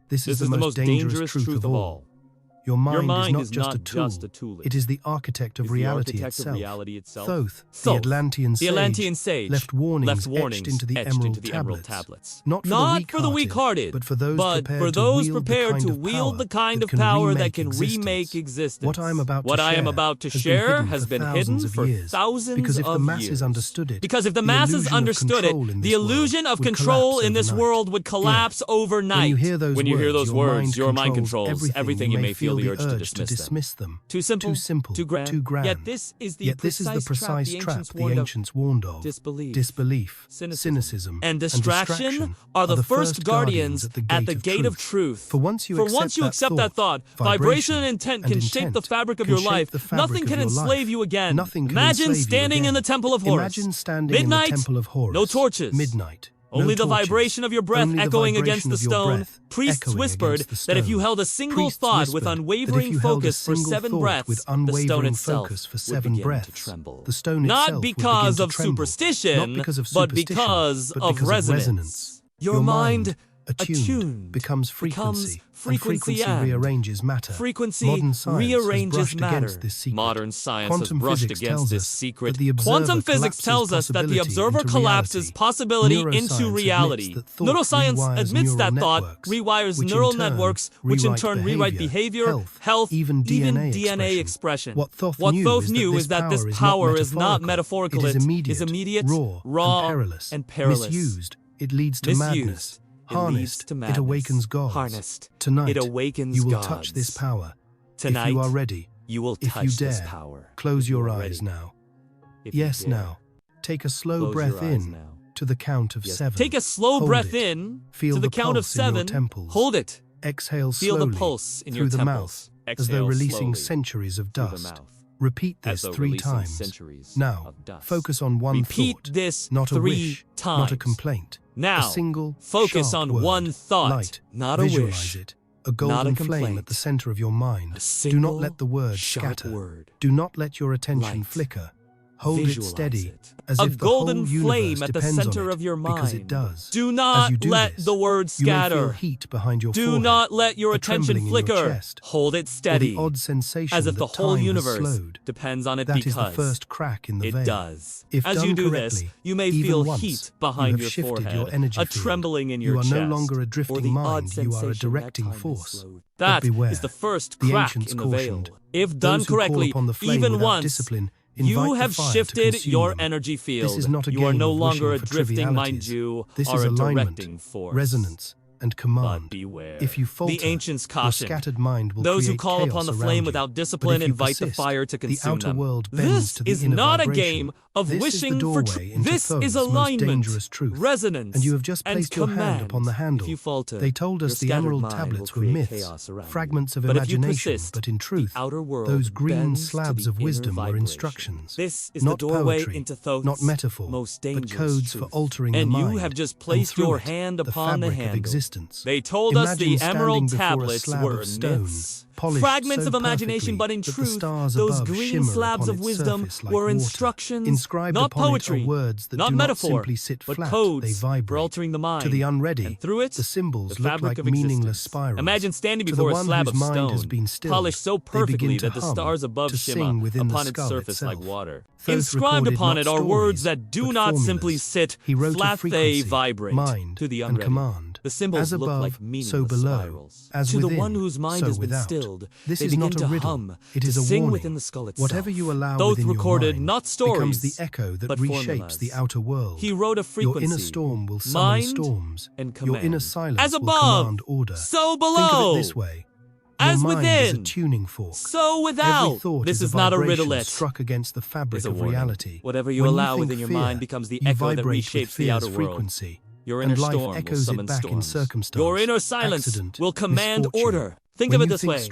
This is the most dangerous truth of all. Your mind is not just a tool. It is the architect of reality itself. Thoth, the Atlantean sage, left warnings etched into the emerald tablets. Not for the weak-hearted, but for those prepared to wield the kind of power that can remake existence. What I am about to share has been hidden for thousands of years. Because if the masses understood it, the illusion of control in this world would collapse overnight. When you hear those words, your mind controls everything. You may feel the urge to dismiss them. Too simple, too grand. Yet this is the precise trap the ancients warned of. Disbelief, cynicism, and distraction are the first guardians at the gate of truth. For once you accept that thought, vibration and intent can shape the fabric of your life. Nothing can enslave you again. Imagine standing in the Temple of Horus. Midnight, no torches. Only the vibration of your breath echoing against the stone. Priests whispered that if you held a single thought with unwavering focus for 7 breaths, the stone itself would begin to tremble. Not because of superstition, but because of resonance. Your mind attuned becomes frequency. Frequency rearranges matter. Modern science has brushed against this secret. Quantum physics tells us that the observer collapses possibility into reality. Neuroscience admits that thought rewires neural networks, which in turn rewrite behavior, health, even DNA expression. What Thoth knew is that this power is not metaphorical. It is immediate, raw, and perilous. Misused, it leads to madness. Harnessed, it awakens gods. Tonight, you will touch this power. Tonight, if you are ready, you will touch this power. Close your eyes now. Yes, now. Take a slow breath in to the count of 7. Take a slow breath in to the count of 7. Hold it. Exhale slowly. Feel the pulse in your temples. As though releasing centuries of dust. Repeat this 3 times. Now, focus on one thought. Not a wish, not a complaint. Now, focus on one thought, light, not a wish, it, a golden flame at the center of your mind. Do not let the words scatter. Do not let your attention flicker. Hold it steady, as if the golden flame at the center of your mind. Because it does. Do not let the words scatter. You may feel heat behind your forehead. Do not let your attention flicker. Hold it steady, as if the whole universe depends on it. Because is the first crack in the veil. It does. As you do this, you may feel heat behind your forehead, a trembling in your chest, or the odd sensation. You are a directing force. That is the first crack in the veil. If done correctly, even once, you have shifted your energy field. You are no longer a drifting, mind you, are a directing force. Resonance and command. But beware. If you falter, the ancients cautioned, your scattered mind will those who call upon the flame without discipline invite the fire to consume them. This is not a game of wishing for truth. This is alignment, resonance, and you have just placed your hand upon the handle. If you falter, they told us the emerald tablets were myths, fragments of imagination, but in truth, those green slabs of wisdom were instructions. This is not the doorway into Thoth's, not metaphor, but codes for altering the mind. And you have just placed your hand upon the handle. They told us the emerald tablets were myths, fragments of imagination, but in truth, those green slabs of wisdom were instructions, not poetry, not metaphor, but codes for altering the mind. To the unready, and through it, the symbols look like meaningless spirals. Imagine standing before a slab of stone, polished so perfectly that the stars above shimmer upon its surface like water. Inscribed upon it are words that do not simply sit flat, they vibrate to the unready. The symbols look like meaningless spirals. To the one whose mind has been stilled, they begin to hum, to sing within the skull itself. Whatever you allow within your mind not stories, becomes the echo that reshapes the outer world. He wrote a frequency. Your inner storm will summon storms. And command. Your inner silence as above, will command order. So below. Think of it this way. As within, is a tuning fork. So without. This is not a riddlelet. Struck against the fabric of reality. Whatever you allow within your mind becomes the echo that reshapes the outer world. Your inner storm will summon storms. Your inner silence will command order. Think of it this way.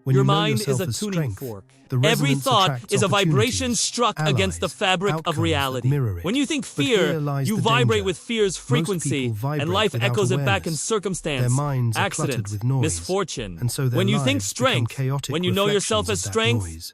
Your mind is a tuning fork. Every thought is a vibration struck against the fabric of reality. When you think fear, you vibrate with fear's frequency, and life echoes it back in circumstance, accident, misfortune. When you think strength, when you know yourself as strength,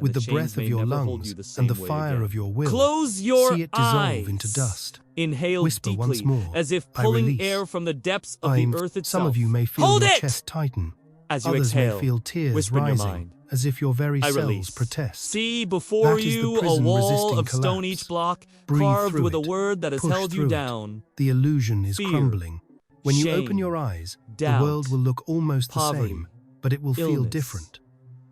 with the chains breath of may your never hold lungs you the and same the way fire again. of your will. Close your See it dissolve eyes. into dust. Inhale Whisper deeply, once more, as if I pulling release. air from the depths of I'm. the earth itself. Some of you may feel Hold your it! chest tighten. As you Others exhale, may feel tears whisper in your rising, mind. as if your very I cells release. protest. See before That is the you a prison wall resisting of stone collapse. each block, Breathe carved through with a it. word that has Push held you through it. down. The illusion is Fear, crumbling. When you open shame, your eyes, doubt, the world will look almost poverty, the same, but it will feel illness. different.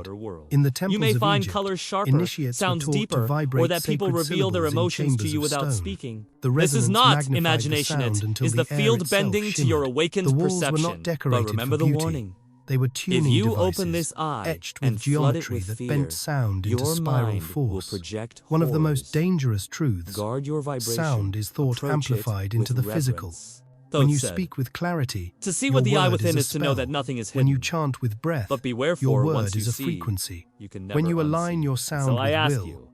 outer world. In the temples You may of find Egypt, colors sharper, initiates were sounds taught to deeper, vibrate or that people sacred reveal their syllables in emotions to chambers you of without stone. speaking. The This is resonance not magnified the imagination, sound it until is the the air field itself bending to your shimmered. awakened The walls were perception. not decorated But remember for the beauty. warning. They were If tuning you devices, open this eye etched with and flood it geometry with that fear, bent sound into your spiral mind will force. project One of the horrors. most dangerous truths, Guard your vibration. sound is thought Approach amplified it into with the physical. reverence. When you Thoth said, speak with clarity, to see your what the eye word within a is to know that spell. nothing is When hidden. you chant with breath, But beware, your for word once you is a see, frequency. you can never When you align unsee. your sound So I with ask will, you,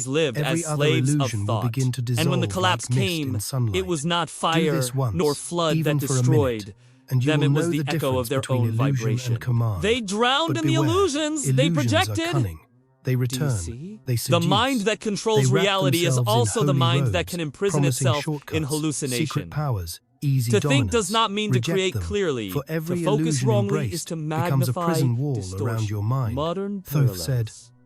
cities lived every as other slaves of illusion will thought. begin to And when the dissolve collapse like mist came, in sunlight. it was not Do fire this once, nor flood even that for a destroyed minute, and you them. will It was know the the echo of difference their between own illusion vibration. and command. They drowned But in the beware, illusions they illusions projected. are cunning. They Do you return. see? They The seduce. mind that controls They wrap reality is themselves in also the holy mind that robes, can imprison promising itself in shortcuts, hallucination. secret powers, easy To dominance. think does not mean to Reject create them, clearly. for every To focus illusion wrongly is embraced to becomes a magnify prison wall distortion. around your mind. Modern Thoth said, parallels.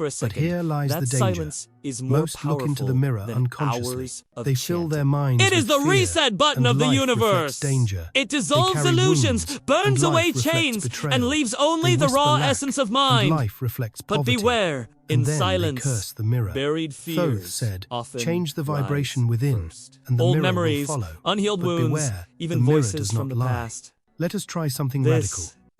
for a But second. here lies That the danger. silence is more Most powerful look into the mirror than unconsciously. hours of They fill their chanting. minds It is with the fear, reset button and of the life universe. reflects danger. It They dissolves carry illusions, wounds, burns and life away reflects chains, betrayal. and leaves only They the raw whisper lack, essence of and mind. life reflects But poverty. beware, And in then silence, they curse the mirror. buried Thoth fears said, often change the vibration rise within, first. and the Old mirror memories, will follow. unhealed But wounds, beware, even the mirror voices does from not the lie. past. Let us try something radical. This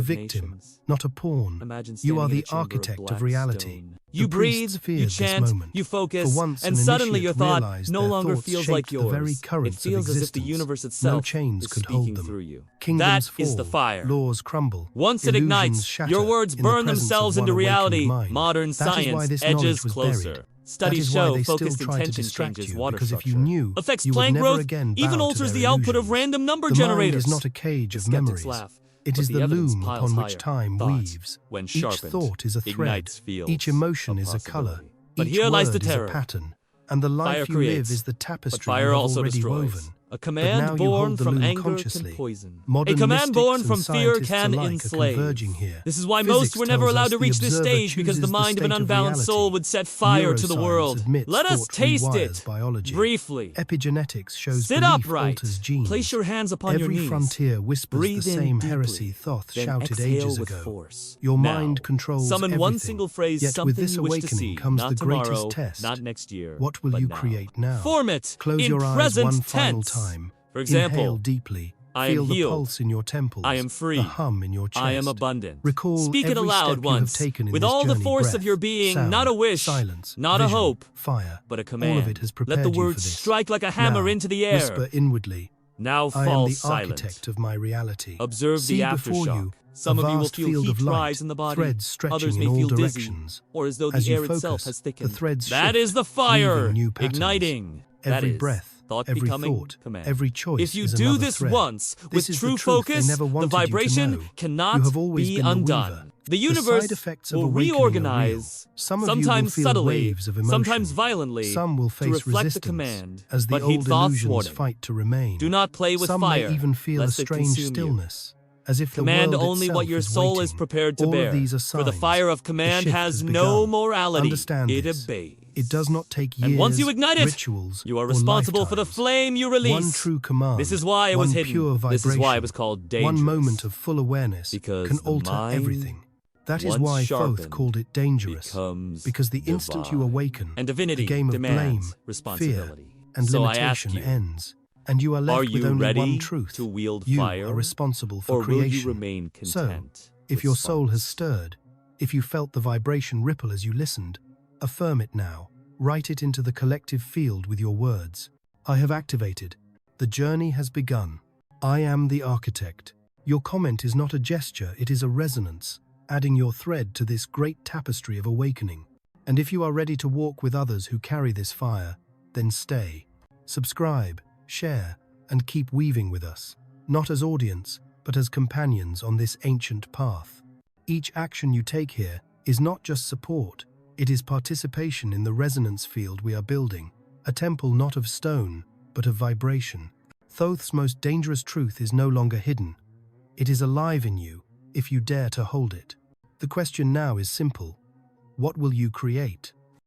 victim, not a pawn. You are the architect of reality. You The priests breathe, you feared this chant, moment. you focus, For once, and an suddenly your initiate thought realized no their longer thoughts feels shaped like the very yours. It currents of feels as if the existence. universe No itself chains is could hold speaking them. through you. Kingdoms That is the fall, fire. laws crumble. Once it illusions ignites, shatter your words in the burn presence of themselves one into awakened reality. mind. Modern That is why science this edges knowledge was closer. buried. Studies That is why show they still focused try to intention distract changes you, water because if you structure. knew, Affects you would plant never growth, again bow even to alters their the output of illusions. random number The mind generators. is not a cage of The skeptics memories. laugh. It is the the evidence loom piles upon which higher. time Thought, weaves. when Each sharpened, thought is a thread. ignites fields Each emotion of is a color. possibility. But Each here lies the word is a terror. pattern. And the life Fire you creates, live is the but tapestry fire you have also already destroys. woven. A But now command you born hold the from loom anger consciously. can poison. Modern A command mystics born and from fear scientists can alike are enslave. converging here. This is why Physics most were never tells allowed us to the reach this observer stage because the chooses mind of an state of unbalanced soul reality. would set fire to the Neuroscience world. admits Let us thought taste rewires it biology. briefly. Epigenetics shows Sit belief upright. alters genes. Place your hands upon your Every knees. frontier whispers Breathe the in same deeply. heresy Thoth Then shouted exhale ages with ago. force. Your Now, mind controls summon everything. one single phrase, Yet something with this you wish to awakening see, comes not the tomorrow, greatest test. not next year, What will but you now. create now? Form it Close in your eyes present one final tense. time. For example, Inhale deeply. I am Feel the healed. pulse in your temples. I am free. The hum in your chest. I am abundant. Recall Speak it every aloud step you have once, taken in with this all the journey. force Breath, of your being, sound, not a wish, silence, not a vision, hope, fire. but a command. All of it has prepared Let the you for words this. strike like a hammer Now, into the air. whisper inwardly. Now I am fall the silent. architect of my reality. Observe See the before aftershock. you Some a of you will vast feel field heat of light, rise in the body. threads stretching Others in may all feel directions. dizzy, or as though As the you air itself focus, has the thickened. threads That shift, is the fire, weaving new patterns. igniting. That Every is breath, thought every becoming thought, command. every choice If you is do another this thread. once This with is true the truth they focus, never the wanted you to vibration know. cannot You have always be been the undone. weaver. The The universe side effects of will awakening are reorganize, real. Some of you will sometimes feel subtly, waves of emotion. sometimes violently, Some will to face reflect resistance the command. as the But heed old Thoth's illusions warning. fight to remain. Do not play with Some fire, may even feel a lest it strange consume you. stillness, as if Command the world only itself what your is soul waiting. is prepared to All bear. of these are For the signs. fire of The command shift has has no begun. morality. Understand It this. obeys. It does not take years, And once you ignite it, rituals, you are or responsible for the lifetimes. flame you release. One true command. This is why it was one hidden. Pure vibration, This is why it was called dangerous. One moment of full awareness Because can the alter mind, everything. That is once why Thoth sharpened, called it dangerous. becomes Because the instant you divine. awaken, And divinity the game of blame, demands fear, responsibility. and So I ask limitation you, ends. And you are left are with you only ready one truth. to wield You fire, are responsible for or creation. will you remain content? So, if with your soul has sparks? stirred, if you felt the vibration ripple as you listened, affirm it now. Write it into the collective field with your words. I have activated. The journey has begun. I am the architect. Your comment is not a gesture, it is a resonance, adding your thread to this great tapestry of awakening. And if you are ready to walk with others who carry this fire, then stay. Subscribe, share, and keep weaving with us, not as audience, but as companions on this ancient path. Each action you take here is not just support, it is participation in the resonance field we are building, a temple not of stone, but of vibration. Thoth's most dangerous truth is no longer hidden. It is alive in you, if you dare to hold it. The question now is simple. What will you create?